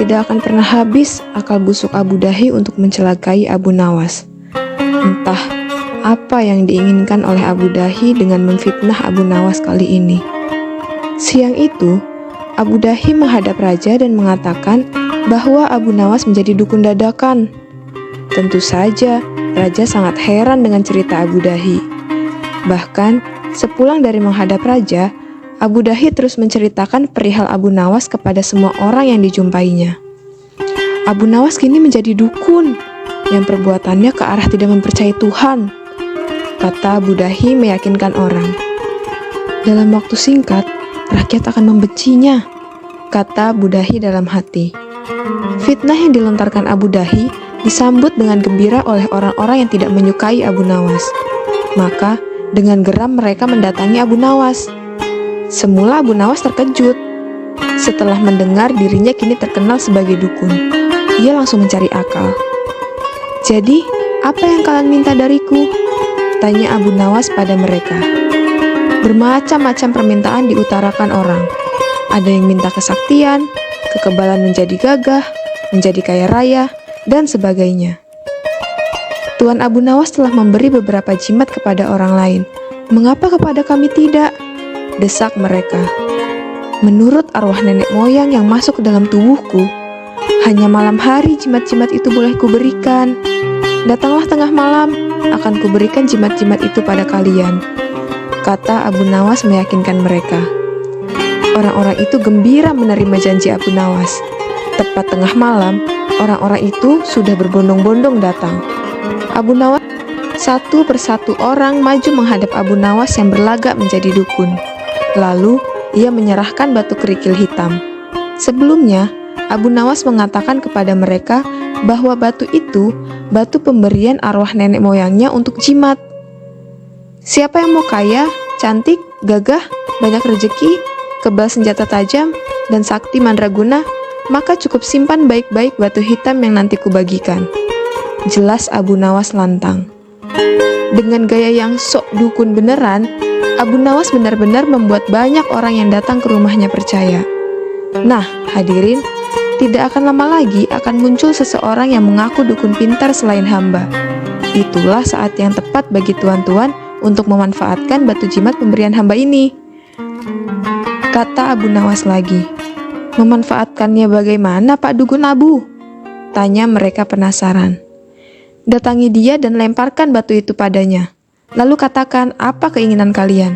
tidak akan pernah habis akal busuk Abu Dahi untuk mencelakai Abu Nawas. Entah apa yang diinginkan oleh Abu Dahi dengan memfitnah Abu Nawas kali ini. Siang itu, Abu Dahi menghadap raja dan mengatakan bahwa Abu Nawas menjadi dukun dadakan. Tentu saja, raja sangat heran dengan cerita Abu Dahi. Bahkan, sepulang dari menghadap raja, Abu Dahi terus menceritakan perihal Abu Nawas kepada semua orang yang dijumpainya. Abu Nawas kini menjadi dukun, yang perbuatannya ke arah tidak mempercayai Tuhan, kata Abu Dahi meyakinkan orang. Dalam waktu singkat, rakyat akan membencinya, kata Abu Dahi dalam hati. Fitnah yang dilontarkan Abu Dahi disambut dengan gembira oleh orang-orang yang tidak menyukai Abu Nawas. Maka, dengan geram mereka mendatangi Abu Nawas. Semula Abu Nawas terkejut. Setelah mendengar dirinya kini terkenal sebagai dukun, ia langsung mencari akal. "Jadi, apa yang kalian minta dariku?" tanya Abu Nawas pada mereka. Bermacam-macam permintaan diutarakan orang. Ada yang minta kesaktian, kekebalan menjadi gagah, menjadi kaya raya, dan sebagainya. Tuan Abu Nawas telah memberi beberapa jimat kepada orang lain. Mengapa kepada kami tidak? Desak mereka. Menurut arwah nenek moyang yang masuk ke dalam tubuhku, hanya malam hari jimat-jimat itu boleh kuberikan. Datanglah tengah malam, akan kuberikan jimat-jimat itu pada kalian, kata Abu Nawas meyakinkan mereka. Orang-orang itu gembira menerima janji Abu Nawas. Tepat tengah malam, orang-orang itu sudah berbondong-bondong datang. Abu Nawas satu persatu orang maju menghadap Abu Nawas yang berlagak menjadi dukun. Lalu, ia menyerahkan batu kerikil hitam. Sebelumnya, Abu Nawas mengatakan kepada mereka bahwa batu itu batu pemberian arwah nenek moyangnya untuk jimat. Siapa yang mau kaya, cantik, gagah, banyak rezeki, kebal senjata tajam, dan sakti mandraguna, maka cukup simpan baik-baik batu hitam yang nanti kubagikan. Jelas Abu Nawas lantang. Dengan gaya yang sok dukun beneran, Abu Nawas benar-benar membuat banyak orang yang datang ke rumahnya percaya. Nah, hadirin, tidak akan lama lagi akan muncul seseorang yang mengaku dukun pintar selain hamba. Itulah saat yang tepat bagi tuan-tuan untuk memanfaatkan batu jimat pemberian hamba ini, kata Abu Nawas lagi. Memanfaatkannya bagaimana, Pak Dukun Abu? Tanya mereka penasaran. Datangi dia dan lemparkan batu itu padanya. Lalu katakan apa keinginan kalian.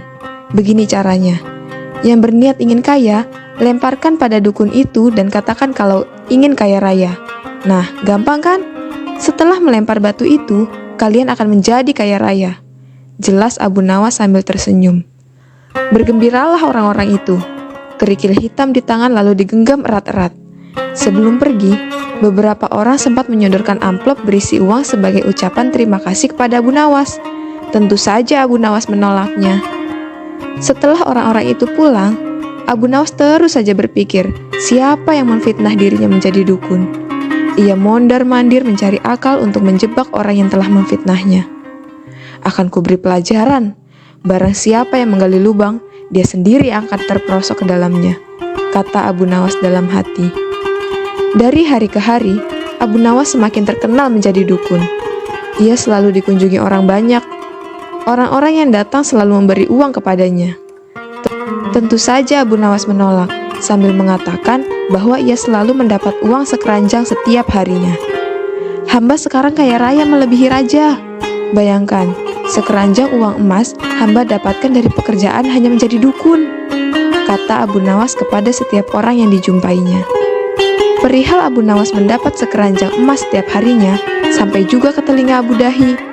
Begini caranya. Yang berniat ingin kaya, lemparkan pada dukun itu dan katakan kalau ingin kaya raya. Nah, gampang kan? Setelah melempar batu itu, kalian akan menjadi kaya raya. Jelas Abu Nawas sambil tersenyum. Bergembiralah orang-orang itu. Kerikil hitam di tangan lalu digenggam erat-erat. Sebelum pergi, beberapa orang sempat menyodorkan amplop berisi uang sebagai ucapan terima kasih kepada Abu Nawas. Tentu saja Abu Nawas menolaknya. Setelah orang-orang itu pulang, Abu Nawas terus saja berpikir siapa yang memfitnah dirinya menjadi dukun. Ia mondar-mandir mencari akal untuk menjebak orang yang telah memfitnahnya. Akan kuberi pelajaran. Barang siapa yang menggali lubang, dia sendiri akan terperosok ke dalamnya, kata Abu Nawas dalam hati. Dari hari ke hari, Abu Nawas semakin terkenal menjadi dukun. Ia selalu dikunjungi orang banyak. Orang-orang yang datang selalu memberi uang kepadanya. Tentu saja Abu Nawas menolak, sambil mengatakan bahwa ia selalu mendapat uang sekeranjang setiap harinya. Hamba sekarang kaya raya melebihi raja. Bayangkan, sekeranjang uang emas hamba dapatkan dari pekerjaan hanya menjadi dukun, kata Abu Nawas kepada setiap orang yang dijumpainya. Perihal Abu Nawas mendapat sekeranjang emas setiap harinya, sampai juga ke telinga Abu Dahi.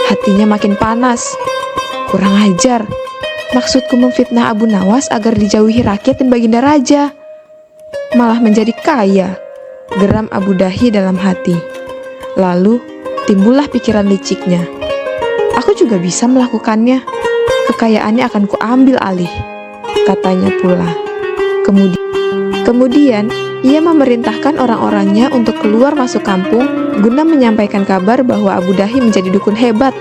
Hatinya makin panas. Kurang ajar. Maksudku memfitnah Abu Nawas agar dijauhi rakyat dan baginda raja. Malah menjadi kaya, geram Abu Dahi dalam hati. Lalu, timbullah pikiran liciknya. Aku juga bisa melakukannya. Kekayaannya akan kuambil alih, katanya pula. Kemudian, ia memerintahkan orang-orangnya untuk keluar masuk kampung guna menyampaikan kabar bahwa Abu Dahi menjadi dukun hebat.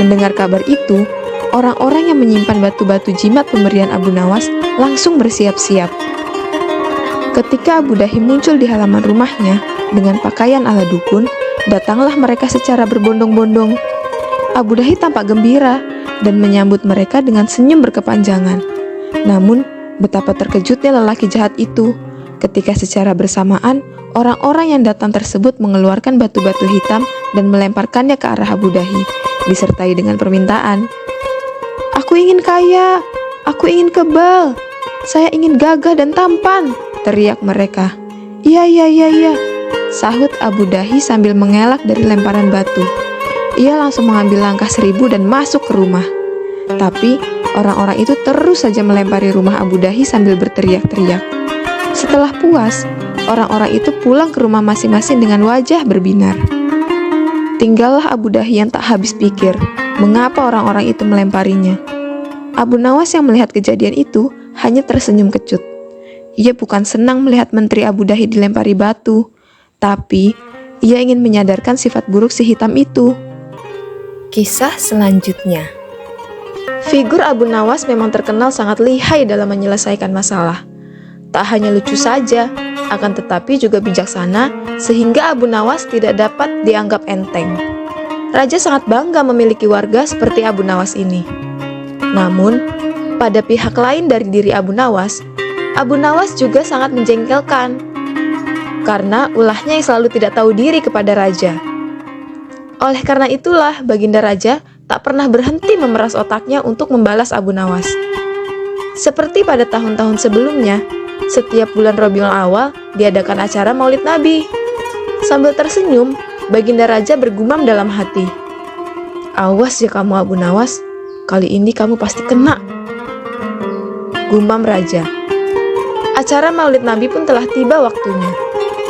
Mendengar kabar itu, orang-orang yang menyimpan batu-batu jimat pemberian Abu Nawas langsung bersiap-siap. Ketika Abu Dahi muncul di halaman rumahnya dengan pakaian ala dukun, datanglah mereka secara berbondong-bondong. Abu Dahi tampak gembira dan menyambut mereka dengan senyum berkepanjangan. Namun, betapa terkejutnya lelaki jahat itu ketika secara bersamaan orang-orang yang datang tersebut mengeluarkan batu-batu hitam dan melemparkannya ke arah Abu Dahi, disertai dengan permintaan. "Aku ingin kaya, aku ingin kebal, saya ingin gagah dan tampan," teriak mereka. Iya, sahut Abu Dahi sambil mengelak dari lemparan batu. Ia langsung mengambil langkah 1000 dan masuk ke rumah. Tapi, orang-orang itu terus saja melempari rumah Abu Dahi sambil berteriak-teriak. Setelah puas, orang-orang itu pulang ke rumah masing-masing dengan wajah berbinar. Tinggallah Abu Dahi yang tak habis pikir, mengapa orang-orang itu melemparinya. Abu Nawas yang melihat kejadian itu hanya tersenyum kecut. Ia bukan senang melihat menteri Abu Dahi dilempari batu, tapi ia ingin menyadarkan sifat buruk si hitam itu. Kisah selanjutnya. Figur Abu Nawas memang terkenal sangat lihai dalam menyelesaikan masalah. Tak hanya lucu saja, akan tetapi juga bijaksana, sehingga Abu Nawas tidak dapat dianggap enteng. Raja sangat bangga memiliki warga seperti Abu Nawas ini. Namun, pada pihak lain dari diri Abu Nawas juga sangat menjengkelkan, karena ulahnya yang selalu tidak tahu diri kepada raja. Oleh karena itulah, Baginda Raja tak pernah berhenti memeras otaknya untuk membalas Abu Nawas. Seperti pada tahun-tahun sebelumnya, setiap bulan Rabiul Awal diadakan acara Maulid Nabi. Sambil tersenyum, Baginda Raja bergumam dalam hati, "Awas ya kamu Abu Nawas, kali ini kamu pasti kena." Gumam Raja. Acara Maulid Nabi pun telah tiba waktunya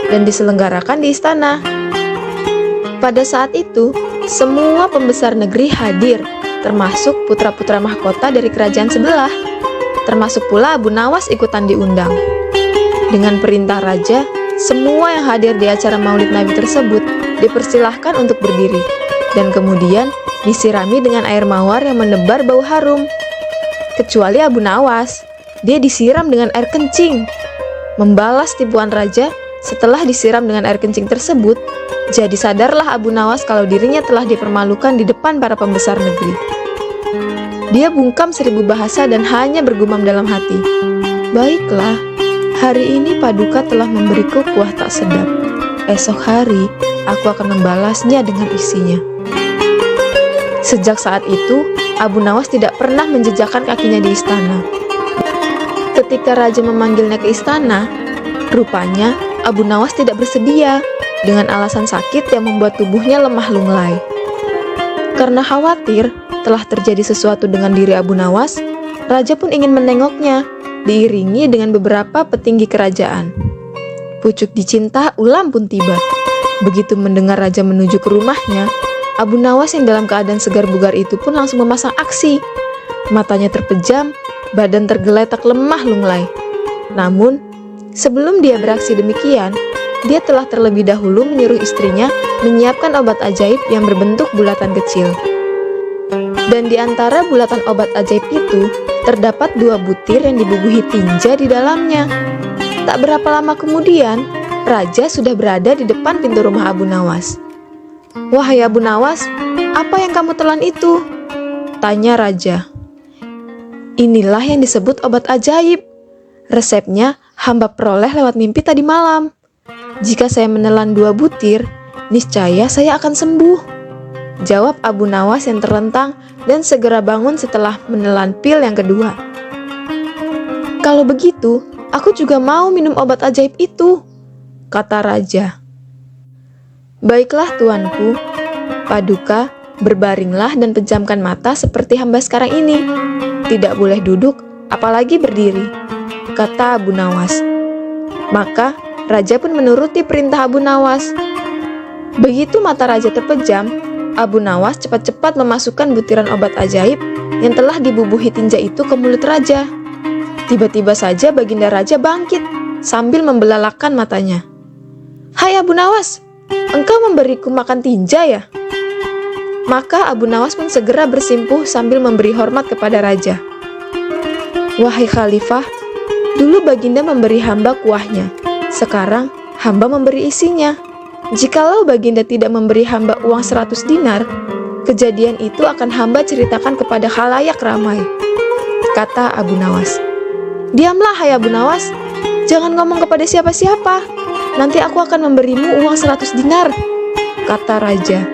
dan diselenggarakan di istana. Pada saat itu, semua pembesar negeri hadir, termasuk putra-putra mahkota dari kerajaan sebelah. Termasuk pula Abu Nawas ikutan diundang. Dengan perintah raja, semua yang hadir di acara Maulid Nabi tersebut dipersilahkan untuk berdiri, dan kemudian disirami dengan air mawar yang menebar bau harum. Kecuali Abu Nawas, dia disiram dengan air kencing. Membalas tipuan raja, setelah disiram dengan air kencing tersebut, jadi sadarlah Abu Nawas kalau dirinya telah dipermalukan di depan para pembesar negeri. Dia bungkam 1000 bahasa dan hanya bergumam dalam hati, "Baiklah, hari ini Paduka telah memberiku kuah tak sedap. Esok hari, aku akan membalasnya dengan isinya." Sejak saat itu, Abu Nawas tidak pernah menjejakkan kakinya di istana. Ketika raja memanggilnya ke istana, rupanya Abu Nawas tidak bersedia dengan alasan sakit yang membuat tubuhnya lemah lunglai. Karena khawatir telah terjadi sesuatu dengan diri Abu Nawas, raja pun ingin menengoknya, diiringi dengan beberapa petinggi kerajaan. Pucuk dicinta ulam pun tiba. Begitu mendengar raja menuju ke rumahnya, Abu Nawas yang dalam keadaan segar bugar itu pun langsung memasang aksi. Matanya terpejam, badan tergeletak lemah lunglai. Namun, sebelum dia beraksi demikian, dia telah terlebih dahulu menyuruh istrinya menyiapkan obat ajaib yang berbentuk bulatan kecil. Dan di antara bulatan obat ajaib itu, terdapat 2 butir yang dibubuhi tinja di dalamnya. Tak berapa lama kemudian, raja sudah berada di depan pintu rumah Abu Nawas. "Wahai Abu Nawas, apa yang kamu telan itu?" tanya raja. "Inilah yang disebut obat ajaib. Resepnya hamba peroleh lewat mimpi tadi malam. Jika saya menelan 2 butir, niscaya saya akan sembuh," jawab Abu Nawas yang terlentang dan segera bangun setelah menelan pil yang kedua. "Kalau begitu, aku juga mau minum obat ajaib itu," kata raja. "Baiklah tuanku, Paduka, berbaringlah dan pejamkan mata seperti hamba sekarang ini. Tidak boleh duduk, apalagi berdiri," kata Abu Nawas. Maka raja pun menuruti perintah Abu Nawas. Begitu mata raja terpejam, Abu Nawas cepat-cepat memasukkan butiran obat ajaib yang telah dibubuhi tinja itu ke mulut raja. Tiba-tiba saja Baginda Raja bangkit sambil membelalakkan matanya. "Hai Abu Nawas, engkau memberiku makan tinja ya?" Maka Abu Nawas pun segera bersimpuh sambil memberi hormat kepada raja. "Wahai Khalifah, dulu Baginda memberi hamba kuahnya. Sekarang hamba memberi isinya. Jikalau baginda tidak memberi hamba uang 100 dinar, kejadian itu akan hamba ceritakan kepada khalayak ramai," kata Abu Nawas. "Diamlah, hai Abu Nawas. Jangan ngomong kepada siapa-siapa. Nanti aku akan memberimu uang 100 dinar," kata raja.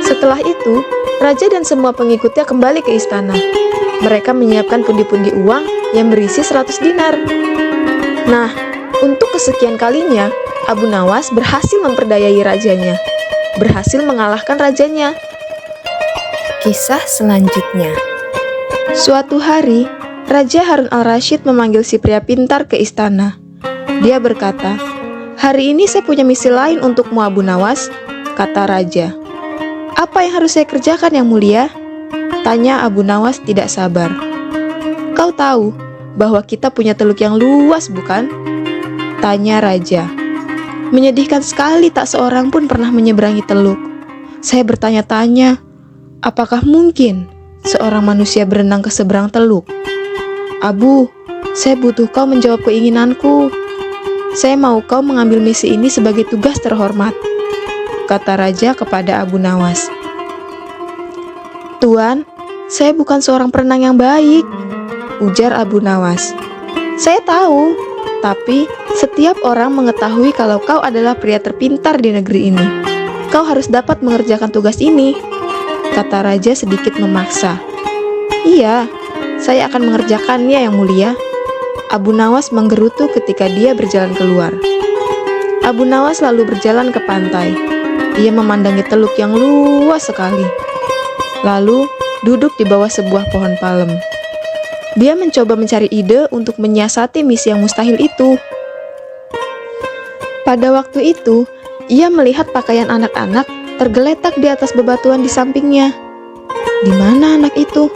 Setelah itu, raja dan semua pengikutnya kembali ke istana. Mereka menyiapkan pundi-pundi uang yang berisi 100 dinar. Nah, untuk kesekian kalinya, Abu Nawas berhasil memperdayai rajanya, berhasil mengalahkan rajanya. Kisah selanjutnya. Suatu hari, Raja Harun al-Rasyid memanggil si pria pintar ke istana. Dia berkata, "Hari ini saya punya misi lain untukmu, Abu Nawas," kata raja. "Apa yang harus saya kerjakan, Yang Mulia?" tanya Abu Nawas tidak sabar. "Kau tahu bahwa kita punya teluk yang luas, bukan?" tanya raja. "Menyedihkan sekali tak seorang pun pernah menyeberangi teluk. Saya bertanya-tanya, apakah mungkin seorang manusia berenang ke seberang teluk? Abu, saya butuh kau menjawab keinginanku. Saya mau kau mengambil misi ini sebagai tugas terhormat," kata raja kepada Abu Nawas. "Tuan, saya bukan seorang perenang yang baik," ujar Abu Nawas. "Saya tahu, tapi setiap orang mengetahui kalau kau adalah pria terpintar di negeri ini. Kau harus dapat mengerjakan tugas ini," kata raja sedikit memaksa. "Iya, saya akan mengerjakannya, Yang Mulia." Abu Nawas menggerutu ketika dia berjalan keluar. Abu Nawas lalu berjalan ke pantai. Ia memandangi teluk yang luas sekali. Lalu duduk di bawah sebuah pohon palem. Dia mencoba mencari ide untuk menyiasati misi yang mustahil itu. Pada waktu itu, ia melihat pakaian anak-anak tergeletak di atas bebatuan di sampingnya. Di mana anak itu?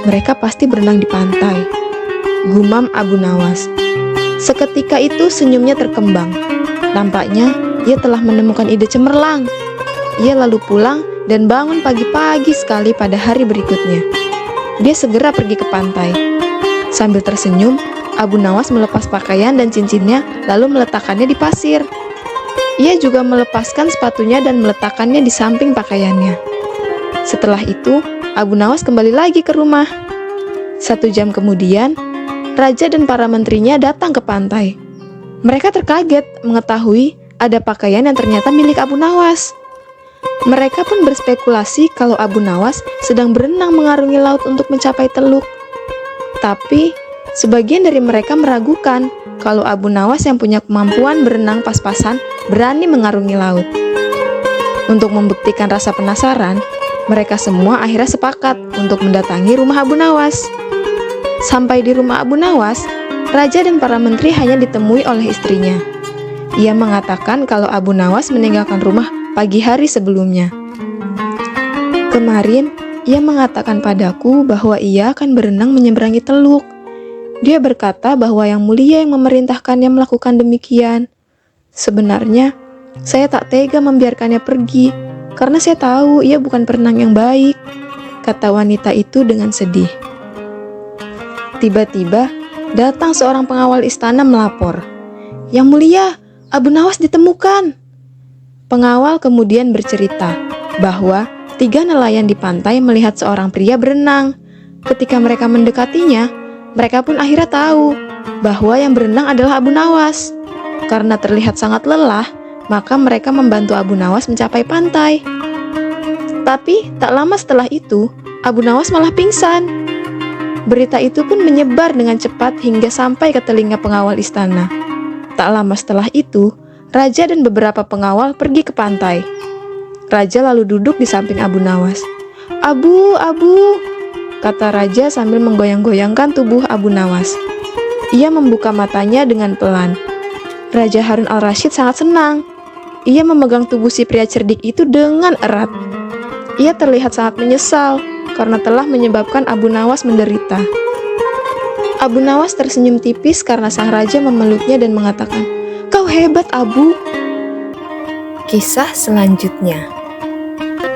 Mereka pasti berenang di pantai, gumam Abu Nawas. Seketika itu senyumnya terkembang. Nampaknya ia telah menemukan ide cemerlang. Ia lalu pulang dan bangun pagi-pagi sekali pada hari berikutnya. Dia segera pergi ke pantai. Sambil tersenyum, Abu Nawas melepas pakaian dan cincinnya lalu meletakkannya di pasir. Ia juga melepaskan sepatunya dan meletakkannya di samping pakaiannya. Setelah itu, Abu Nawas kembali lagi ke rumah. 1 jam kemudian, raja dan para menterinya datang ke pantai. Mereka terkaget mengetahui ada pakaian yang ternyata milik Abu Nawas. Mereka pun berspekulasi kalau Abu Nawas sedang berenang mengarungi laut untuk mencapai teluk. Tapi, sebagian dari mereka meragukan kalau Abu Nawas yang punya kemampuan berenang pas-pasan berani mengarungi laut. Untuk membuktikan rasa penasaran, mereka semua akhirnya sepakat untuk mendatangi rumah Abu Nawas. Sampai di rumah Abu Nawas, raja dan para menteri hanya ditemui oleh istrinya. Ia mengatakan kalau Abu Nawas meninggalkan rumah pagi hari sebelumnya. "Kemarin, ia mengatakan padaku bahwa ia akan berenang menyeberangi teluk. Dia berkata bahwa Yang Mulia yang memerintahkannya melakukan demikian. Sebenarnya, saya tak tega membiarkannya pergi, karena saya tahu ia bukan perenang yang baik," kata wanita itu dengan sedih. Tiba-tiba, datang seorang pengawal istana melapor, "Yang Mulia, Abu Nawas ditemukan." Pengawal kemudian bercerita bahwa 3 nelayan di pantai melihat seorang pria berenang. Ketika mereka mendekatinya, mereka pun akhirnya tahu bahwa yang berenang adalah Abu Nawas. Karena terlihat sangat lelah, maka mereka membantu Abu Nawas mencapai pantai. Tapi tak lama setelah itu, Abu Nawas malah pingsan. Berita itu pun menyebar dengan cepat hingga sampai ke telinga pengawal istana. Tak lama setelah itu, raja dan beberapa pengawal pergi ke pantai. Raja lalu duduk di samping Abu Nawas. "Abu, Abu," kata raja sambil menggoyang-goyangkan tubuh Abu Nawas. Ia membuka matanya dengan pelan. Raja Harun al-Rasyid sangat senang. Ia memegang tubuh si pria cerdik itu dengan erat. Ia terlihat sangat menyesal karena telah menyebabkan Abu Nawas menderita. Abu Nawas tersenyum tipis karena sang raja memeluknya dan mengatakan, "Kau hebat, Abu." Kisah selanjutnya.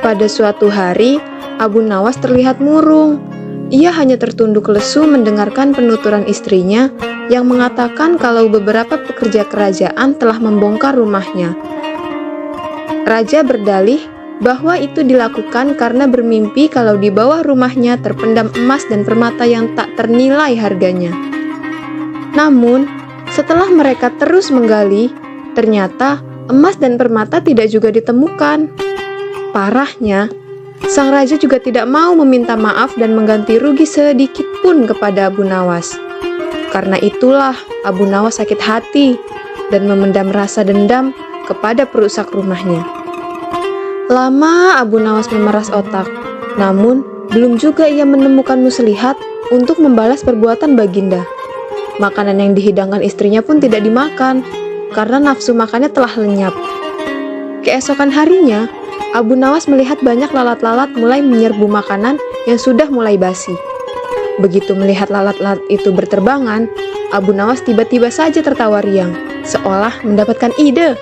Pada suatu hari, Abu Nawas terlihat murung. ia hanya tertunduk lesu mendengarkan penuturan istrinya yang mengatakan kalau beberapa pekerja kerajaan telah membongkar rumahnya. Raja berdalih bahwa itu dilakukan karena bermimpi kalau di bawah rumahnya terpendam emas dan permata yang tak ternilai harganya. Namun, setelah mereka terus menggali, ternyata emas dan permata tidak juga ditemukan. Parahnya, sang raja juga tidak mau meminta maaf dan mengganti rugi sedikit pun kepada Abu Nawas. Karena itulah Abu Nawas sakit hati dan memendam rasa dendam kepada perusak rumahnya. Lama Abu Nawas memeras otak, namun belum juga ia menemukan muslihat untuk membalas perbuatan Baginda. Makanan yang dihidangkan istrinya pun tidak dimakan, karena nafsu makannya telah lenyap. Keesokan harinya, Abu Nawas melihat banyak lalat-lalat mulai menyerbu makanan yang sudah mulai basi. Begitu melihat lalat-lalat itu berterbangan, Abu Nawas tiba-tiba saja tertawa riang, seolah mendapatkan ide.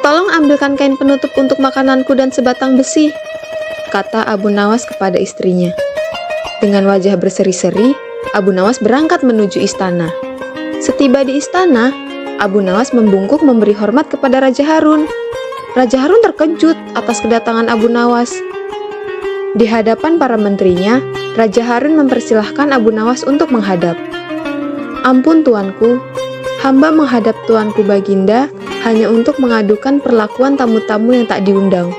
"Tolong ambilkan kain penutup untuk makananku dan sebatang besi," kata Abu Nawas kepada istrinya. Dengan wajah berseri-seri, Abu Nawas berangkat menuju istana. Setiba di istana, Abu Nawas membungkuk memberi hormat kepada Raja Harun. Raja Harun terkejut atas kedatangan Abu Nawas. Di hadapan para menterinya, Raja Harun mempersilahkan Abu Nawas untuk menghadap. "Ampun tuanku, hamba menghadap tuanku Baginda hanya untuk mengadukan perlakuan tamu-tamu yang tak diundang.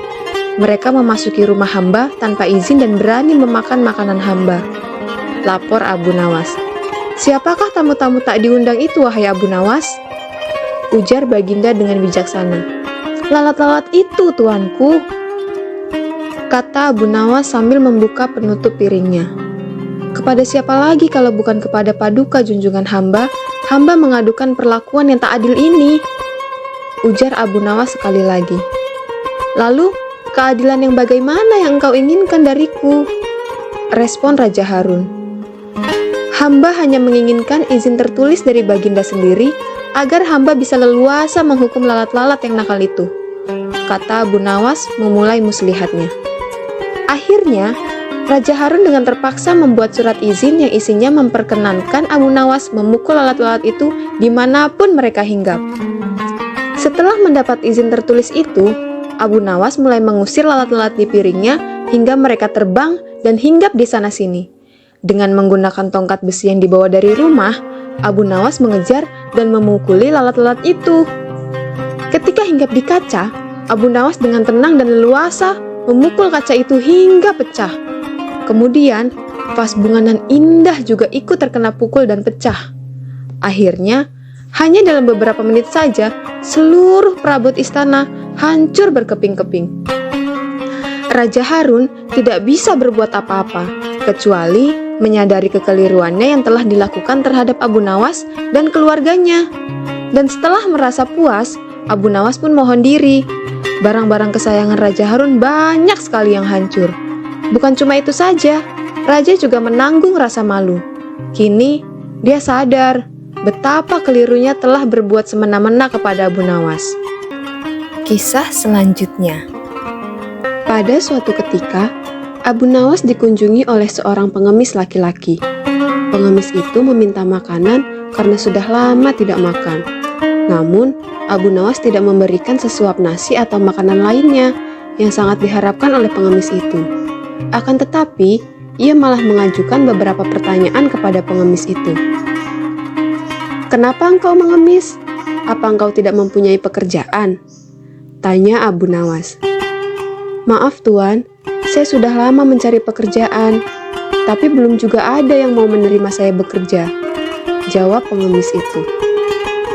Mereka memasuki rumah hamba tanpa izin dan berani memakan makanan hamba," lapor Abu Nawas. "Siapakah tamu-tamu tak diundang itu, wahai Abu Nawas?" ujar Baginda dengan bijaksana. "Lalat-lalat itu, tuanku," kata Abu Nawas sambil membuka penutup piringnya. "Kepada siapa lagi kalau bukan kepada Paduka junjungan hamba mengadukan perlakuan yang tak adil ini," ujar Abu Nawas sekali lagi. "Lalu, keadilan yang bagaimana yang engkau inginkan dariku?" respon Raja Harun. "Hamba hanya menginginkan izin tertulis dari Baginda sendiri agar hamba bisa leluasa menghukum lalat-lalat yang nakal itu," kata Abu Nawas memulai muslihatnya. Akhirnya, Raja Harun dengan terpaksa membuat surat izin yang isinya memperkenankan Abu Nawas memukul lalat-lalat itu dimanapun mereka hinggap. Setelah mendapat izin tertulis itu, Abu Nawas mulai mengusir lalat-lalat di piringnya hingga mereka terbang dan hinggap di sana-sini. Dengan menggunakan tongkat besi yang dibawa dari rumah, Abu Nawas mengejar dan memukuli lalat-lalat itu. Ketika hinggap di kaca, Abu Nawas dengan tenang dan leluasa memukul kaca itu hingga pecah. Kemudian, vas bunga nan indah juga ikut terkena pukul dan pecah. Akhirnya, hanya dalam beberapa menit saja, seluruh perabot istana hancur berkeping-keping. Raja Harun tidak bisa berbuat apa-apa, kecuali menyadari kekeliruannya yang telah dilakukan terhadap Abu Nawas dan keluarganya. Dan setelah merasa puas, Abu Nawas pun mohon diri. Barang-barang kesayangan Raja Harun banyak sekali yang hancur. Bukan cuma itu saja, Raja juga menanggung rasa malu. Kini, dia sadar betapa kelirunya telah berbuat semena-mena kepada Abu Nawas. Kisah selanjutnya. Pada suatu ketika, Abu Nawas dikunjungi oleh seorang pengemis laki-laki. Pengemis itu meminta makanan karena sudah lama tidak makan. Namun, Abu Nawas tidak memberikan sesuap nasi atau makanan lainnya yang sangat diharapkan oleh pengemis itu. Akan tetapi, ia malah mengajukan beberapa pertanyaan kepada pengemis itu. "Kenapa engkau mengemis? Apa engkau tidak mempunyai pekerjaan?" tanya Abu Nawas. "Maaf tuan, saya sudah lama mencari pekerjaan, tapi belum juga ada yang mau menerima saya bekerja," jawab pengemis itu.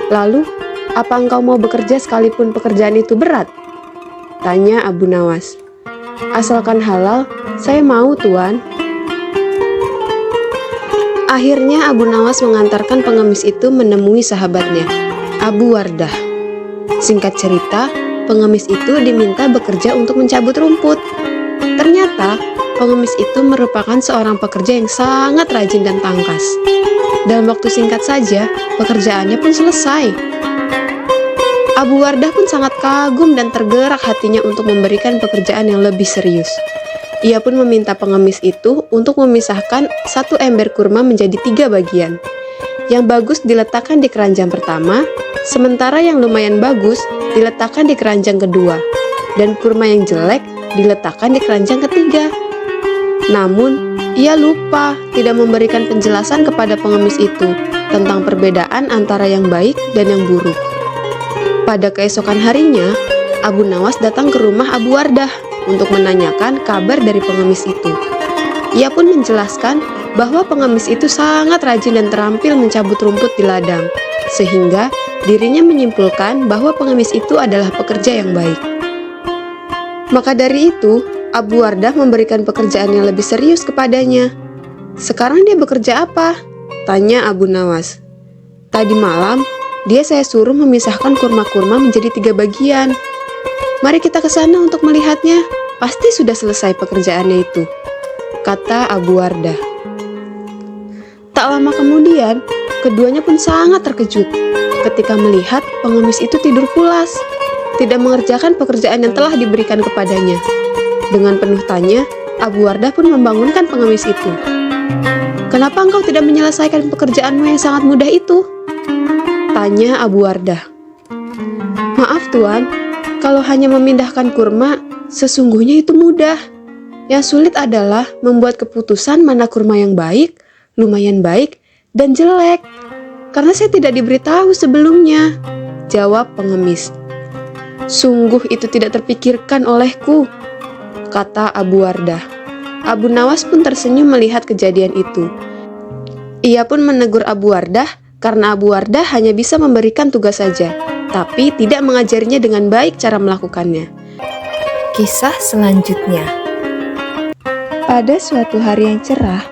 "Lalu, apa engkau mau bekerja sekalipun pekerjaan itu berat?" tanya Abu Nawas. "Asalkan halal, saya mau tuan." Akhirnya Abu Nawas mengantarkan pengemis itu menemui sahabatnya, Abu Wardah. Singkat cerita, pengemis itu diminta bekerja untuk mencabut rumput. Ternyata, pengemis itu merupakan seorang pekerja yang sangat rajin dan tangkas. Dalam waktu singkat saja, pekerjaannya pun selesai. Abu Wardah pun sangat kagum dan tergerak hatinya untuk memberikan pekerjaan yang lebih serius. Ia pun meminta pengemis itu untuk memisahkan satu ember kurma menjadi 3 bagian. Yang bagus diletakkan di keranjang pertama, sementara yang lumayan bagus diletakkan di keranjang kedua, dan kurma yang jelek diletakkan di keranjang ketiga. Namun, ia lupa tidak memberikan penjelasan kepada pengemis itu tentang perbedaan antara yang baik dan yang buruk. Pada keesokan harinya, Abu Nawas datang ke rumah Abu Wardah untuk menanyakan kabar dari pengemis itu. Ia pun menjelaskan bahwa pengemis itu sangat rajin dan terampil mencabut rumput di ladang, sehingga dirinya menyimpulkan bahwa pengemis itu adalah pekerja yang baik. Maka dari itu, Abu Wardah memberikan pekerjaan yang lebih serius kepadanya. "Sekarang dia bekerja apa?" tanya Abu Nawas. "Tadi malam, dia saya suruh memisahkan kurma-kurma menjadi 3 bagian. Mari kita ke sana untuk melihatnya. Pasti sudah selesai pekerjaannya itu," kata Abu Wardah. Tak lama kemudian, keduanya pun sangat terkejut ketika melihat pengemis itu tidur pulas, tidak mengerjakan pekerjaan yang telah diberikan kepadanya. Dengan penuh tanya, Abu Wardah pun membangunkan pengemis itu. "Kenapa engkau tidak menyelesaikan pekerjaanmu yang sangat mudah itu?" tanya Abu Wardah. "Maaf Tuan, kalau hanya memindahkan kurma, sesungguhnya itu mudah. Yang sulit adalah membuat keputusan mana kurma yang baik, lumayan baik, dan jelek. Karena saya tidak diberitahu sebelumnya," jawab pengemis. "Sungguh itu tidak terpikirkan olehku," kata Abu Wardah. Abu Nawas pun tersenyum melihat kejadian itu. Ia pun menegur Abu Wardah karena Abu Wardah hanya bisa memberikan tugas saja, tapi tidak mengajarinya dengan baik cara melakukannya. Kisah selanjutnya. Pada suatu hari yang cerah,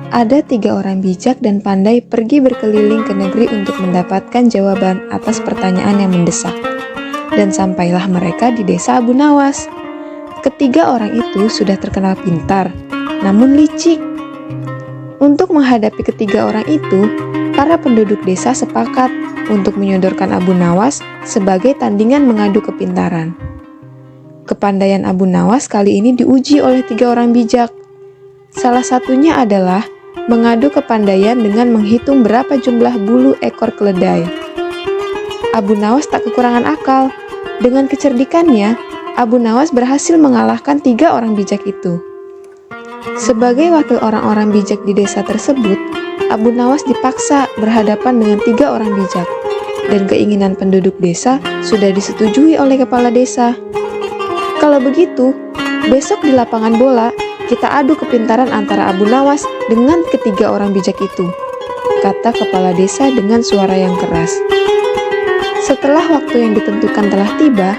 ada 3 orang bijak dan pandai pergi berkeliling ke negeri untuk mendapatkan jawaban atas pertanyaan yang mendesak. Dan sampailah mereka di desa Abu Nawas. Ketiga orang itu sudah terkenal pintar, namun licik. Untuk menghadapi ketiga orang itu, para penduduk desa sepakat untuk menyodorkan Abu Nawas sebagai tandingan mengadu kepintaran. Kepandaian Abu Nawas kali ini diuji oleh 3 orang bijak. Salah satunya adalah mengadu kepandaian dengan menghitung berapa jumlah bulu ekor keledai. Abu Nawas tak kekurangan akal. Dengan kecerdikannya, Abu Nawas berhasil mengalahkan 3 orang bijak itu. Sebagai wakil orang-orang bijak di desa tersebut, Abu Nawas dipaksa berhadapan dengan 3 orang bijak, dan keinginan penduduk desa sudah disetujui oleh kepala desa. "Kalau begitu, besok di lapangan bola, kita adu kepintaran antara Abu Nawas dengan ketiga orang bijak itu," kata kepala desa dengan suara yang keras. Setelah waktu yang ditentukan telah tiba,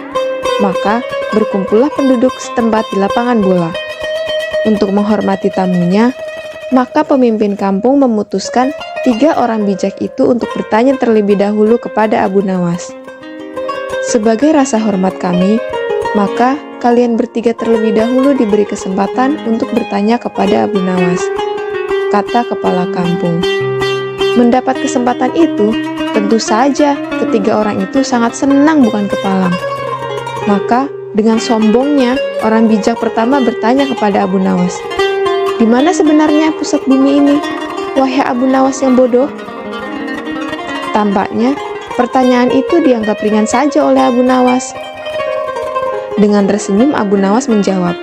maka berkumpullah penduduk setempat di lapangan bola. Untuk menghormati tamunya, maka pemimpin kampung memutuskan 3 orang bijak itu untuk bertanya terlebih dahulu kepada Abu Nawas. "Sebagai rasa hormat kami, maka kalian bertiga terlebih dahulu diberi kesempatan untuk bertanya kepada Abu Nawas," kata kepala kampung. Mendapat kesempatan itu, tentu saja ketiga orang itu sangat senang bukan kepalang. Maka, dengan sombongnya, orang bijak pertama bertanya kepada Abu Nawas, "Di mana sebenarnya pusat bumi ini, wahai Abu Nawas yang bodoh?" Tampaknya, pertanyaan itu dianggap ringan saja oleh Abu Nawas. Dengan tersenyum, Abu Nawas menjawab,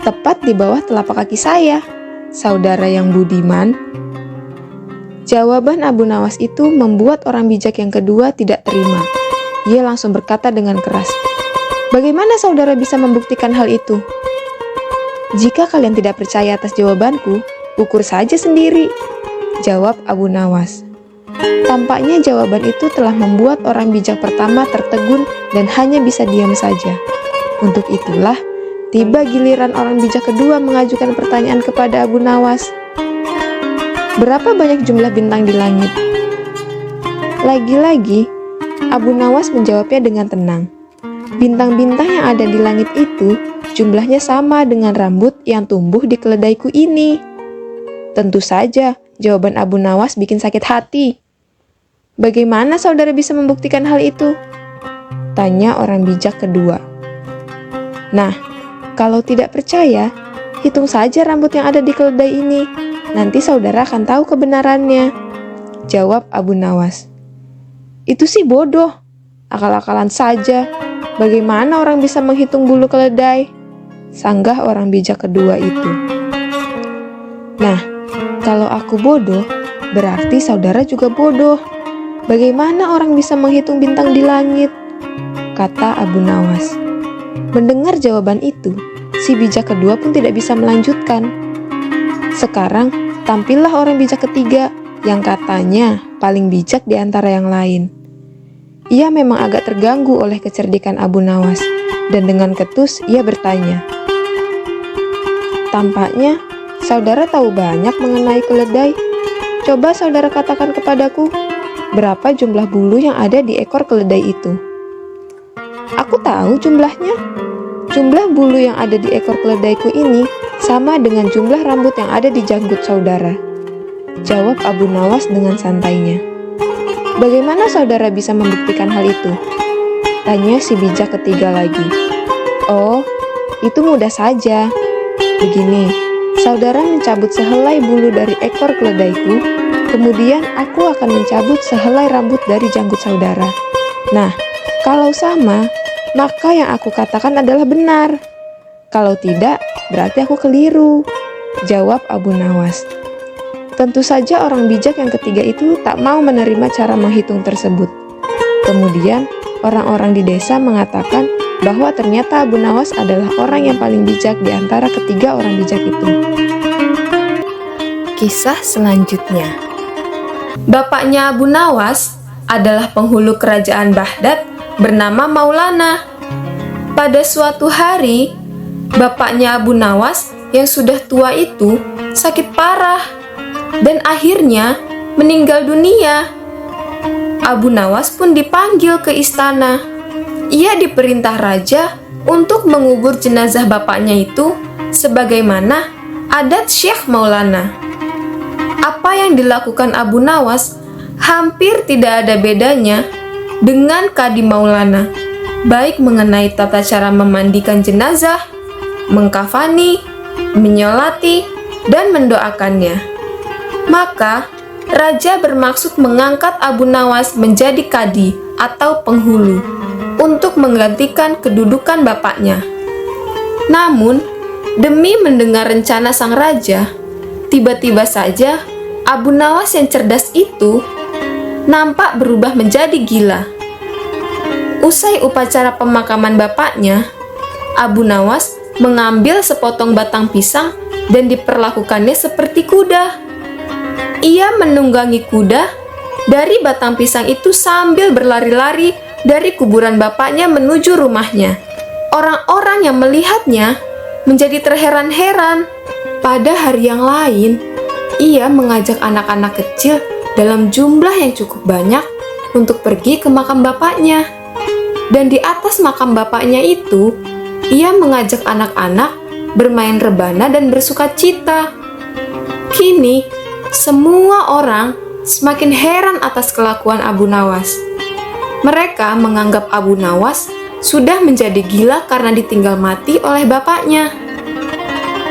"Tepat di bawah telapak kaki saya, saudara yang budiman." Jawaban Abu Nawas itu membuat orang bijak yang kedua tidak terima. Ia langsung berkata dengan keras, "Bagaimana saudara bisa membuktikan hal itu?" "Jika kalian tidak percaya atas jawabanku, ukur saja sendiri," jawab Abu Nawas. Tampaknya jawaban itu telah membuat orang bijak pertama tertegun dan hanya bisa diam saja. Untuk itulah, tiba giliran orang bijak kedua mengajukan pertanyaan kepada Abu Nawas. "Berapa banyak jumlah bintang di langit?" Lagi-lagi, Abu Nawas menjawabnya dengan tenang. "Bintang-bintang yang ada di langit itu jumlahnya sama dengan rambut yang tumbuh di keledaiku ini." Tentu saja, jawaban Abu Nawas bikin sakit hati. "Bagaimana saudara bisa membuktikan hal itu?" tanya orang bijak kedua. "Nah, Kalau tidak percaya, hitung saja rambut yang ada di keledai ini. Nanti saudara akan tahu kebenarannya. Jawab Abu Nawas. Itu sih bodoh. Akal-akalan saja. Bagaimana orang bisa menghitung bulu keledai? Sanggah orang bijak kedua itu. Nah, kalau aku bodoh, berarti saudara juga bodoh. Bagaimana orang bisa menghitung bintang di langit? Kata Abu Nawas. Mendengar jawaban itu, si bijak kedua pun tidak bisa melanjutkan. Sekarang, tampillah orang bijak ketiga yang katanya paling bijak di antara yang lain. Ia memang agak terganggu oleh kecerdikan Abu Nawas, dan dengan ketus ia bertanya, "Tampaknya saudara tahu banyak mengenai keledai. Coba saudara katakan kepadaku, berapa jumlah bulu yang ada di ekor keledai itu?" "Aku tahu jumlahnya. Jumlah bulu yang ada di ekor keledaiku ini sama dengan jumlah rambut yang ada di janggut saudara," jawab Abu Nawas dengan santainya. "Bagaimana saudara bisa membuktikan hal itu?" tanya si bijak ketiga lagi. "Oh, itu mudah saja. Begini, saudara mencabut sehelai bulu dari ekor keledaiku, kemudian aku akan mencabut sehelai rambut dari janggut saudara. Nah, kalau sama, maka yang aku katakan adalah benar. Kalau tidak, berarti aku keliru," jawab Abu Nawas. Tentu saja orang bijak yang ketiga itu tak mau menerima cara menghitung tersebut. Kemudian, orang-orang di desa mengatakan bahwa ternyata Abu Nawas adalah orang yang paling bijak di antara ketiga orang bijak itu. Kisah selanjutnya. Bapaknya Abu Nawas adalah penghulu kerajaan Baghdad bernama Maulana. Pada suatu hari, bapaknya Abu Nawas yang sudah tua itu sakit parah dan akhirnya meninggal dunia. Abu Nawas pun dipanggil ke istana. Ia diperintah raja untuk mengubur jenazah bapaknya itu sebagaimana adat Syekh Maulana. Apa yang dilakukan Abu Nawas hampir tidak ada bedanya dengan Kadi Maulana, baik mengenai tata cara memandikan jenazah, mengkafani, menyolati, dan mendoakannya. Maka, raja bermaksud mengangkat Abu Nawas menjadi kadi atau penghulu untuk menggantikan kedudukan bapaknya. Namun, demi mendengar rencana sang raja, tiba-tiba saja Abu Nawas yang cerdas itu nampak berubah menjadi gila. Usai upacara pemakaman bapaknya, Abu Nawas mengambil sepotong batang pisang dan diperlakukannya seperti kuda. Ia menunggangi kuda dari batang pisang itu sambil berlari-lari dari kuburan bapaknya menuju rumahnya. Orang-orang yang melihatnya menjadi terheran-heran. Pada hari yang lain, ia mengajak anak-anak kecil dalam jumlah yang cukup banyak untuk pergi ke makam bapaknya. Dan di atas makam bapaknya itu, ia mengajak anak-anak bermain rebana dan bersukacita. Kini, semua orang semakin heran atas kelakuan Abu Nawas. Mereka menganggap Abu Nawas sudah menjadi gila karena ditinggal mati oleh bapaknya.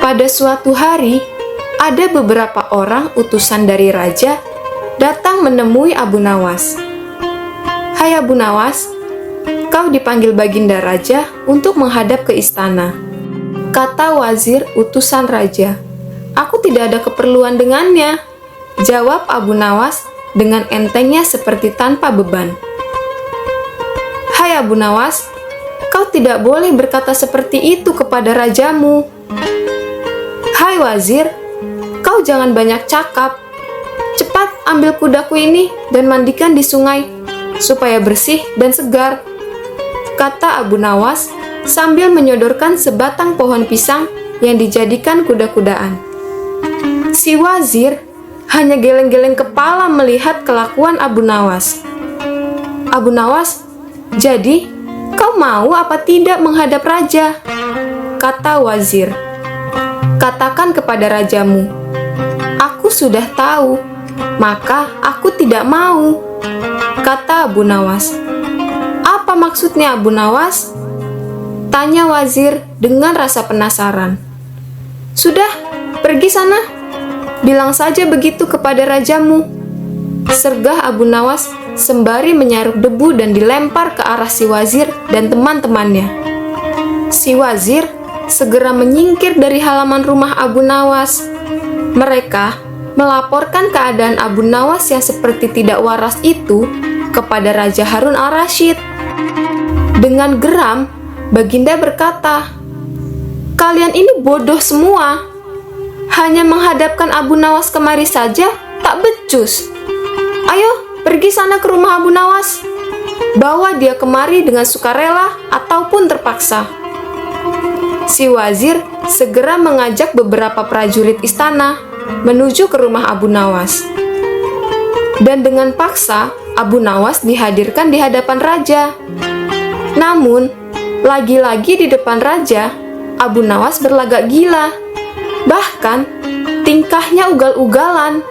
Pada suatu hari, ada beberapa orang utusan dari raja datang menemui Abu Nawas. "Hai Abu Nawas, kau dipanggil baginda raja untuk menghadap ke istana," kata wazir utusan raja. "Aku tidak ada keperluan dengannya," jawab Abu Nawas dengan entengnya seperti tanpa beban. "Hai Abu Nawas, kau tidak boleh berkata seperti itu kepada rajamu." "Hai wazir, kau jangan banyak cakap. Cepat ambil kudaku ini dan mandikan di sungai, supaya bersih dan segar," kata Abu Nawas sambil menyodorkan sebatang pohon pisang yang dijadikan kuda-kudaan. Si wazir hanya geleng-geleng kepala melihat kelakuan Abu Nawas. "Abu Nawas, jadi kau mau apa tidak menghadap raja?" kata wazir. "Katakan kepada rajamu, aku sudah tahu, maka aku tidak mau," kata Abu Nawas. "Apa maksudnya Abu Nawas?" Tanya wazir dengan rasa penasaran. Sudah, pergi sana. Bilang saja begitu kepada rajamu. Sergah Abu Nawas sembari menyaruk debu dan dilempar ke arah si wazir dan teman-temannya. Si wazir segera menyingkir dari halaman rumah Abu Nawas. Mereka melaporkan keadaan Abu Nawas yang seperti tidak waras itu kepada Raja Harun al-Rasyid. Dengan geram, Baginda berkata, "Kalian ini bodoh semua. Hanya menghadapkan Abu Nawas kemari saja tak becus. Ayo, pergi sana ke rumah Abu Nawas. Bawa dia kemari dengan sukarela ataupun terpaksa." Si wazir segera mengajak beberapa prajurit istana menuju ke rumah Abu Nawas. Dan dengan paksa, Abu Nawas dihadirkan di hadapan raja. Namun, lagi-lagi di depan raja, Abu Nawas berlagak gila. Bahkan, tingkahnya ugal-ugalan.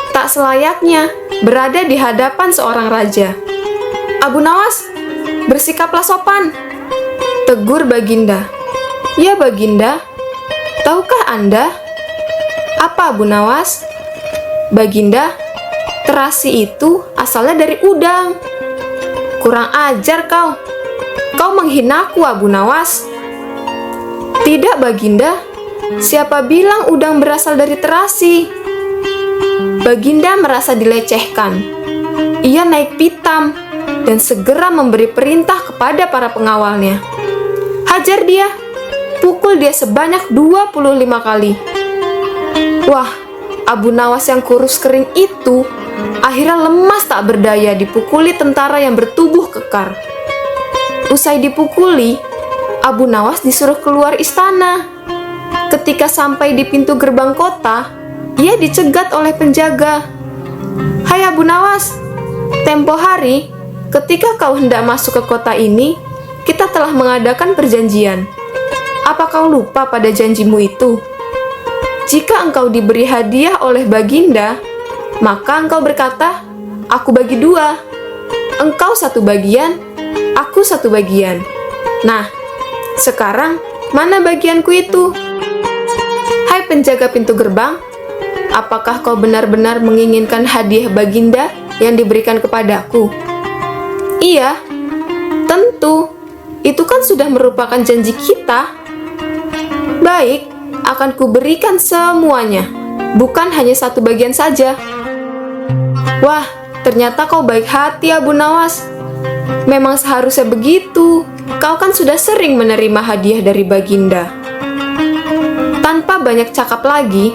Tak selayaknya berada di hadapan seorang raja. "Abu Nawas, bersikaplah sopan," tegur Baginda. "Ya Baginda, tahukah Anda?" "Apa Abu Nawas?" "Baginda, terasi itu asalnya dari udang." "Kurang ajar kau. Kau menghinaku Abu Nawas." "Tidak Baginda, siapa bilang udang berasal dari terasi?" Baginda merasa dilecehkan. Ia naik pitam dan segera memberi perintah kepada para pengawalnya. "Hajar dia, pukul dia sebanyak 25 kali." Wah, Abu Nawas yang kurus kering itu akhirnya lemas tak berdaya dipukuli tentara yang bertubuh kekar. Usai dipukuli, Abu Nawas disuruh keluar istana. Ketika sampai di pintu gerbang kota, ia dicegat oleh penjaga. "Hai Abu Nawas, tempo hari ketika kau hendak masuk ke kota ini, kita telah mengadakan perjanjian. Apa kau lupa pada janjimu itu? Jika engkau diberi hadiah oleh Baginda, maka engkau berkata, 'Aku bagi 2. Engkau 1 bagian, aku 1 bagian.' Nah, sekarang mana bagianku itu? Hai penjaga pintu gerbang, apakah kau benar-benar menginginkan hadiah Baginda yang diberikan kepadaku?" "Iya, tentu. Itu kan sudah merupakan janji kita." "Baik, akan kuberikan semuanya, bukan hanya 1 bagian saja." "Wah, ternyata kau baik hati Abu Nawas. Memang seharusnya begitu. Kau kan sudah sering menerima hadiah dari Baginda." Tanpa banyak cakap lagi,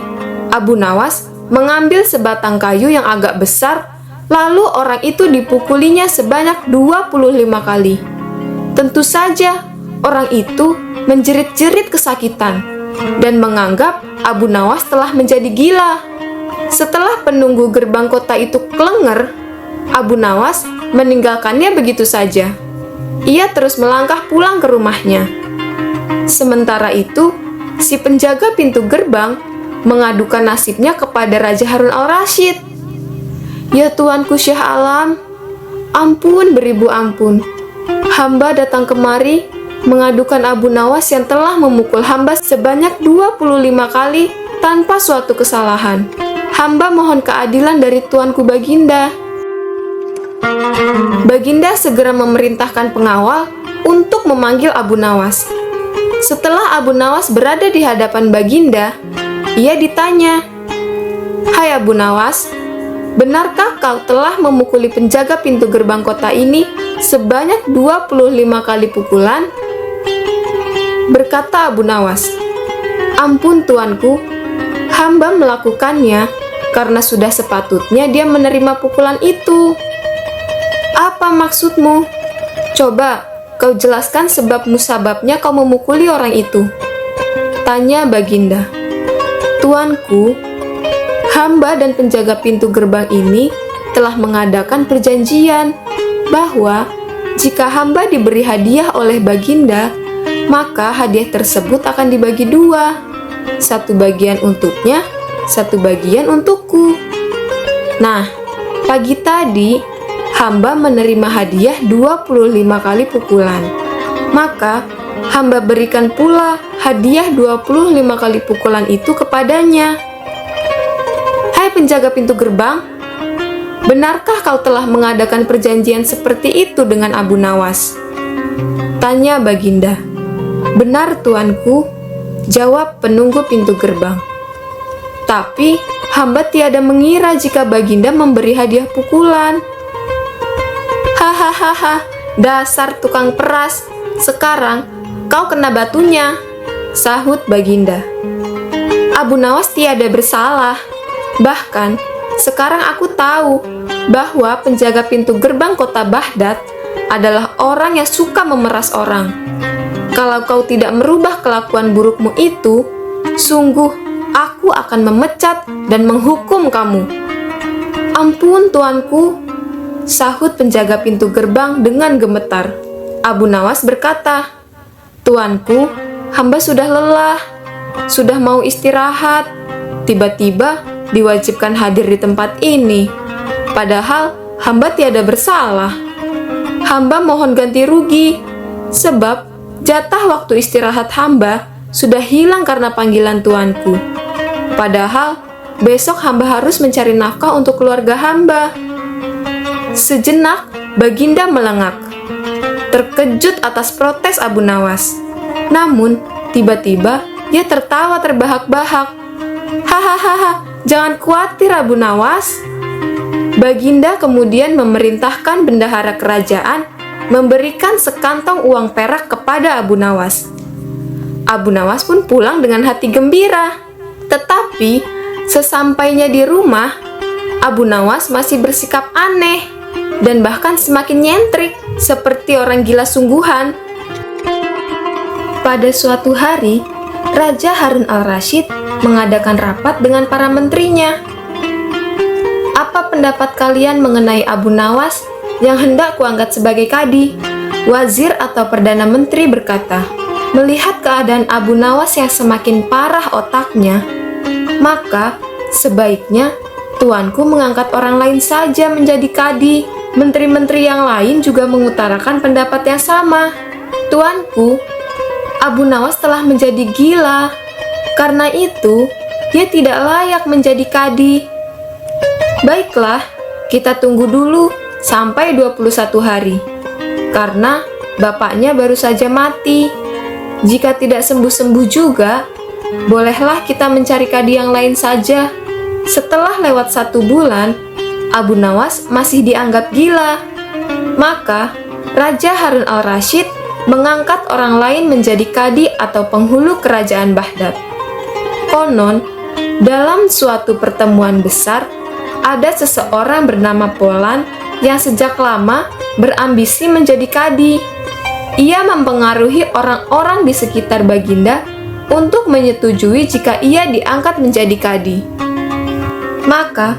Abu Nawas mengambil sebatang kayu yang agak besar, lalu orang itu dipukulinya sebanyak 25 kali. Tentu saja, orang itu menjerit-jerit kesakitan dan menganggap Abu Nawas telah menjadi gila. Setelah penunggu gerbang kota itu kelenger, Abu Nawas meninggalkannya begitu saja. Ia terus melangkah pulang ke rumahnya. Sementara itu, si penjaga pintu gerbang mengadukan nasibnya kepada Raja Harun al-Rasyid. "Ya Tuanku Syah Alam, ampun beribu ampun. Hamba datang kemari mengadukan Abu Nawas yang telah memukul hamba sebanyak 25 kali tanpa suatu kesalahan. Hamba mohon keadilan dari Tuanku Baginda." Baginda segera memerintahkan pengawal untuk memanggil Abu Nawas. Setelah Abu Nawas berada di hadapan Baginda, ia ditanya, "Hai Abu Nawas, benarkah kau telah memukuli penjaga pintu gerbang kota ini sebanyak 25 kali pukulan?" Berkata Abu Nawas, "Ampun Tuanku, hamba melakukannya karena sudah sepatutnya dia menerima pukulan itu." "Apa maksudmu? Coba kau jelaskan sebab musababnya kau memukuli orang itu," tanya Baginda. "Tuanku, hamba dan penjaga pintu gerbang ini telah mengadakan perjanjian bahwa jika hamba diberi hadiah oleh Baginda, maka hadiah tersebut akan dibagi 2, 1 bagian untuknya, 1 bagian untukku. Nah, pagi tadi hamba menerima hadiah 25 kali pukulan. Maka hamba berikan pula hadiah 25 kali pukulan itu kepadanya. Hai penjaga pintu gerbang, benarkah kau telah mengadakan perjanjian seperti itu dengan Abu Nawas? Tanya Baginda. Benar tuanku, jawab penunggu pintu gerbang. Tapi hamba tiada mengira jika Baginda memberi hadiah pukulan. Hahaha, dasar tukang peras, sekarang kau kena batunya, sahut Baginda. Abu Nawas tiada bersalah. Bahkan, sekarang aku tahu bahwa penjaga pintu gerbang kota Baghdad adalah orang yang suka memeras orang. Kalau kau tidak merubah kelakuan burukmu itu, sungguh aku akan memecat dan menghukum kamu. Ampun tuanku, sahut penjaga pintu gerbang dengan gemetar. Abu Nawas berkata, tuanku, hamba sudah lelah, sudah mau istirahat. Tiba-tiba diwajibkan hadir di tempat ini. Padahal hamba tiada bersalah. Hamba mohon ganti rugi, sebab jatah waktu istirahat hamba sudah hilang karena panggilan tuanku. Padahal besok hamba harus mencari nafkah untuk keluarga hamba. Sejenak Baginda melengak, terkejut atas protes Abu Nawas. Namun tiba-tiba ia tertawa terbahak-bahak. Hahaha, jangan khawatir Abu Nawas. Baginda kemudian memerintahkan bendahara kerajaan memberikan sekantong uang perak kepada Abu Nawas. Abu Nawas pun pulang dengan hati gembira. Tetapi sesampainya di rumah, Abu Nawas masih bersikap aneh dan bahkan semakin nyentrik seperti orang gila sungguhan. Pada suatu hari, Raja Harun al-Rashid mengadakan rapat dengan para menterinya. Apa pendapat kalian mengenai Abu Nawas yang hendak kuangkat sebagai kadi? Wazir atau Perdana Menteri berkata, melihat keadaan Abu Nawas yang semakin parah otaknya, maka sebaiknya tuanku mengangkat orang lain saja menjadi kadi. Menteri-menteri yang lain juga mengutarakan pendapat yang sama. Tuanku, Abu Nawas telah menjadi gila. Karena itu, dia tidak layak menjadi kadi. Baiklah, kita tunggu dulu sampai 21 hari. Karena bapaknya baru saja mati. Jika tidak sembuh-sembuh juga, bolehlah kita mencari kadi yang lain saja. Setelah lewat 1 bulan, Abu Nawas masih dianggap gila. Maka, Raja Harun al-Rashid mengangkat orang lain menjadi kadi atau penghulu kerajaan Baghdad. Konon, dalam suatu pertemuan besar, ada seseorang bernama Polan yang sejak lama berambisi menjadi kadi. Ia mempengaruhi orang-orang di sekitar Baginda untuk menyetujui jika ia diangkat menjadi kadi. Maka,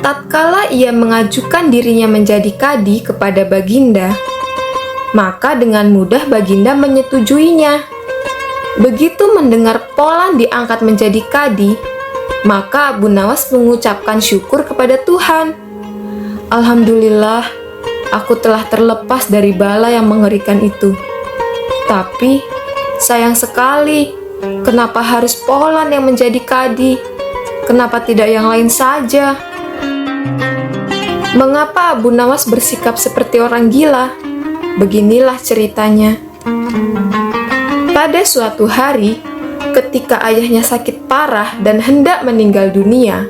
tatkala ia mengajukan dirinya menjadi kadi kepada Baginda, maka dengan mudah Baginda menyetujuinya. Begitu mendengar Polan diangkat menjadi kadi, maka Abu Nawas mengucapkan syukur kepada Tuhan. Alhamdulillah, aku telah terlepas dari bala yang mengerikan itu. Tapi, sayang sekali, kenapa harus Polan yang menjadi kadi? Kenapa tidak yang lain saja? Mengapa Abu Nawas bersikap seperti orang gila? Beginilah ceritanya. Pada suatu hari, ketika ayahnya sakit parah dan hendak meninggal dunia,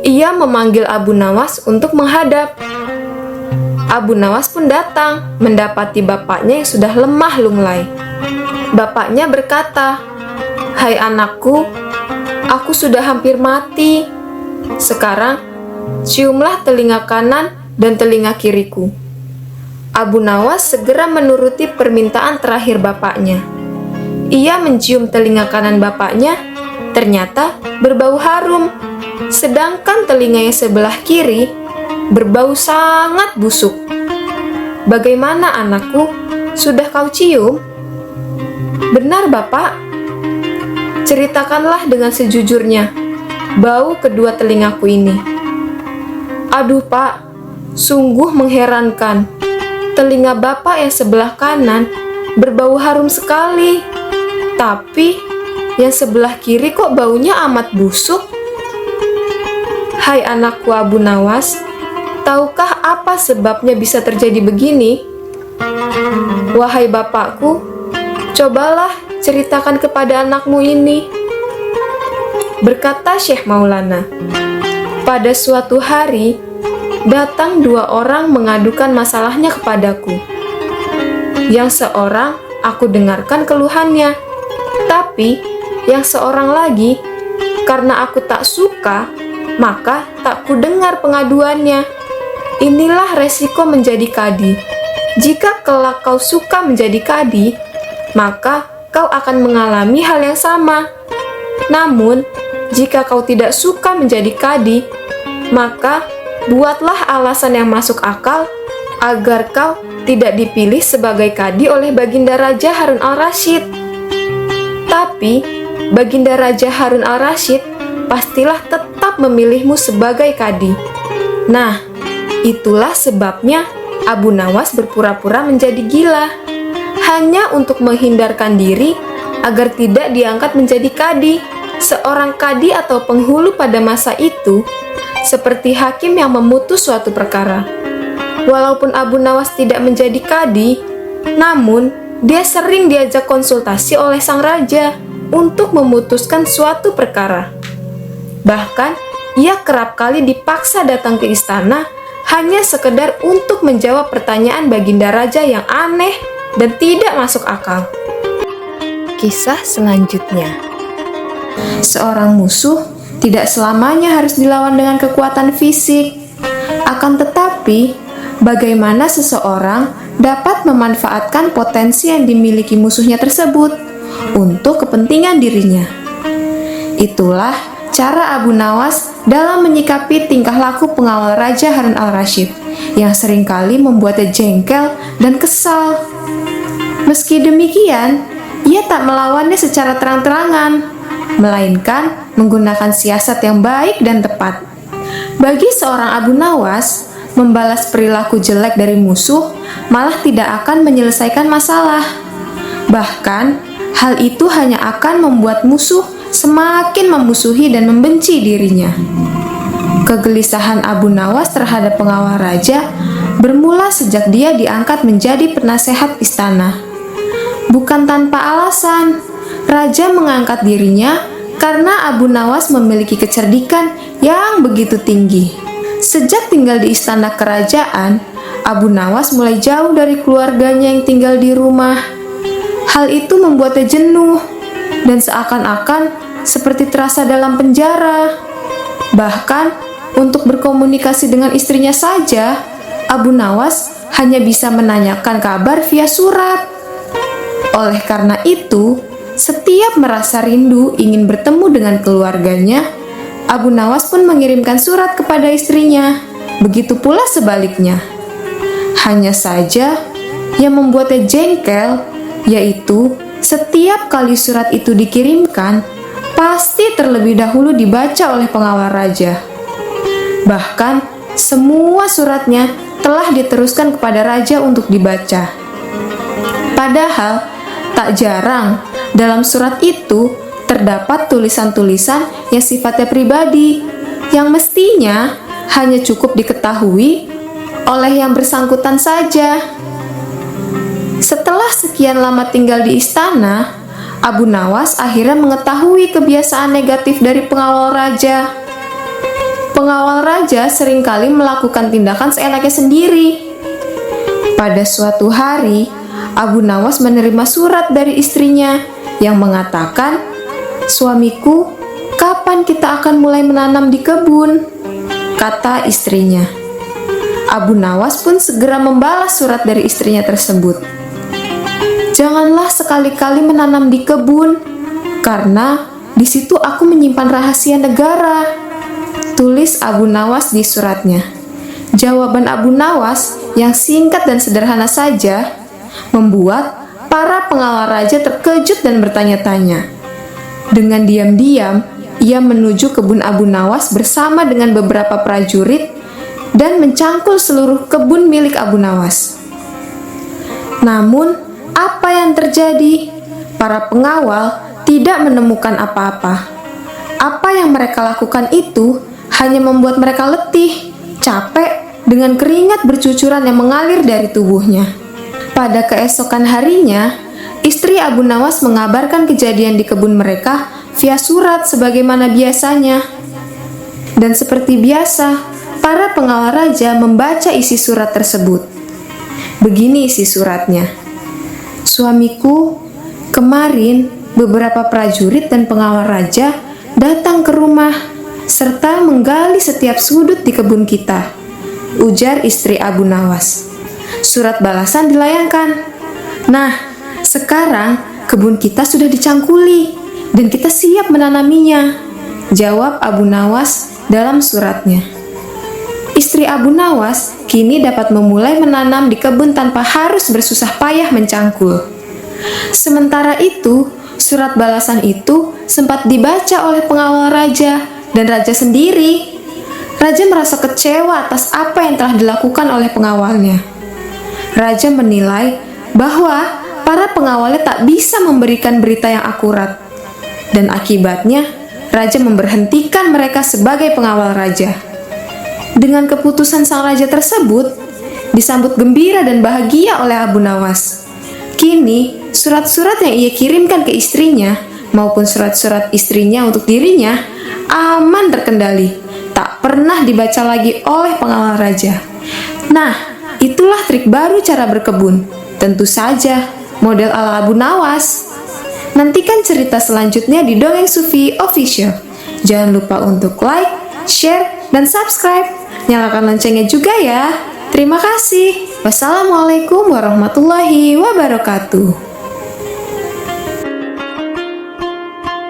ia memanggil Abu Nawas untuk menghadap. Abu Nawas pun datang, mendapati bapaknya yang sudah lemah lunglai. Bapaknya berkata, "Hai anakku, aku sudah hampir mati. Sekarang, ciumlah telinga kanan dan telinga kiriku." Abu Nawas segera menuruti permintaan terakhir bapaknya. Ia mencium telinga kanan bapaknya, ternyata berbau harum, sedangkan telinganya sebelah kiri berbau sangat busuk. "Bagaimana anakku, sudah kau cium?" "Benar bapak." "Ceritakanlah dengan sejujurnya, bau kedua telingaku ini." "Aduh pak, sungguh mengherankan. Telinga bapak yang sebelah kanan berbau harum sekali. Tapi yang sebelah kiri kok baunya amat busuk? Hai anakku Abu Nawas, tahukah apa sebabnya bisa terjadi begini? Wahai bapakku, cobalah ceritakan kepada anakmu ini. Berkata Syekh Maulana, pada suatu hari, datang 2 orang mengadukan masalahnya kepadaku. Yang seorang aku dengarkan keluhannya, tapi yang seorang lagi, karena aku tak suka, maka tak kudengar pengaduannya. Inilah resiko menjadi kadi. Jika kelak kau suka menjadi kadi, maka kau akan mengalami hal yang sama. Namun, jika kau tidak suka menjadi kadi, maka buatlah alasan yang masuk akal agar kau tidak dipilih sebagai kadi oleh Baginda Raja Harun al-Rasyid. Tapi, Baginda Raja Harun al-Rasyid pastilah tetap memilihmu sebagai kadi. Nah, itulah sebabnya Abu Nawas berpura-pura menjadi gila, hanya untuk menghindarkan diri agar tidak diangkat menjadi kadi. Seorang kadi atau penghulu pada masa itu seperti hakim yang memutus suatu perkara. Walaupun Abu Nawas tidak menjadi kadi, namun dia sering diajak konsultasi oleh sang raja untuk memutuskan suatu perkara. Bahkan, ia kerap kali dipaksa datang ke istana hanya sekedar untuk menjawab pertanyaan Baginda Raja yang aneh dan tidak masuk akal. Kisah selanjutnya. Seorang musuh tidak selamanya harus dilawan dengan kekuatan fisik. Akan tetapi, bagaimana seseorang dapat memanfaatkan potensi yang dimiliki musuhnya tersebut untuk kepentingan dirinya. Itulah cara Abu Nawas dalam menyikapi tingkah laku pengawal Raja Harun al-Rasyid yang seringkali membuatnya jengkel dan kesal. Meski demikian, ia tak melawannya secara terang-terangan, melainkan menggunakan siasat yang baik dan tepat. Bagi seorang Abu Nawas, membalas perilaku jelek dari musuh malah tidak akan menyelesaikan masalah. Bahkan, hal itu hanya akan membuat musuh semakin memusuhi dan membenci dirinya. Kegelisahan Abu Nawas terhadap pengawal raja bermula sejak dia diangkat menjadi penasehat istana. Bukan tanpa alasan, raja mengangkat dirinya karena Abu Nawas memiliki kecerdikan yang begitu tinggi. Sejak tinggal di istana kerajaan, Abu Nawas mulai jauh dari keluarganya yang tinggal di rumah. Hal itu membuatnya jenuh dan seakan-akan seperti terasa dalam penjara. Bahkan, untuk berkomunikasi dengan istrinya saja, Abu Nawas hanya bisa menanyakan kabar via surat. Oleh karena itu, setiap merasa rindu ingin bertemu dengan keluarganya, Abu Nawas pun mengirimkan surat kepada istrinya. Begitu pula sebaliknya. Hanya saja, yang membuatnya jengkel, yaitu setiap kali surat itu dikirimkan, pasti terlebih dahulu dibaca oleh pengawal raja. Bahkan, semua suratnya telah diteruskan kepada raja untuk dibaca. Padahal, tak jarang dalam surat itu terdapat tulisan-tulisan yang sifatnya pribadi, yang mestinya hanya cukup diketahui oleh yang bersangkutan saja. Setelah sekian lama tinggal di istana, Abu Nawas akhirnya mengetahui kebiasaan negatif dari pengawal raja. Pengawal raja seringkali melakukan tindakan seenaknya sendiri. Pada suatu hari, Abu Nawas menerima surat dari istrinya yang mengatakan, "Suamiku, kapan kita akan mulai menanam di kebun?" kata istrinya. Abu Nawas pun segera membalas surat dari istrinya tersebut. "Janganlah sekali-kali menanam di kebun, karena di situ aku menyimpan rahasia negara," tulis Abu Nawas di suratnya. Jawaban Abu Nawas yang singkat dan sederhana saja membuat para pengawal raja terkejut dan bertanya-tanya. Dengan diam-diam, ia menuju kebun Abu Nawas bersama dengan beberapa prajurit dan mencangkul seluruh kebun milik Abu Nawas. Namun, apa yang terjadi? Para pengawal tidak menemukan apa-apa. Apa yang mereka lakukan itu hanya membuat mereka letih, capek, dengan keringat bercucuran yang mengalir dari tubuhnya. Pada keesokan harinya, istri Abu Nawas mengabarkan kejadian di kebun mereka via surat sebagaimana biasanya. Dan seperti biasa, para pengawal raja membaca isi surat tersebut. Begini isi suratnya. Suamiku, kemarin beberapa prajurit dan pengawal raja datang ke rumah serta menggali setiap sudut di kebun kita, ujar istri Abu Nawas. Surat balasan dilayangkan. Nah, sekarang kebun kita sudah dicangkuli dan kita siap menanaminya, jawab Abu Nawas dalam suratnya. Istri Abu Nawas kini dapat memulai menanam di kebun tanpa harus bersusah payah mencangkul. Sementara itu, surat balasan itu sempat dibaca oleh pengawal raja dan raja sendiri. Raja merasa kecewa atas apa yang telah dilakukan oleh pengawalnya. Raja menilai bahwa para pengawalnya tak bisa memberikan berita yang akurat. Dan akibatnya, raja memberhentikan mereka sebagai pengawal raja. Dengan keputusan sang raja tersebut, disambut gembira dan bahagia oleh Abu Nawas. Kini, surat-surat yang ia kirimkan ke istrinya maupun surat-surat istrinya untuk dirinya aman terkendali, tak pernah dibaca lagi oleh pengawal raja. Nah, itulah trik baru cara berkebun. Tentu saja, model ala Abu Nawas. Nantikan cerita selanjutnya di Dongeng Sufi Official. Jangan lupa untuk like, share, dan subscribe. Nyalakan loncengnya juga ya. Terima kasih. Wassalamualaikum warahmatullahi wabarakatuh.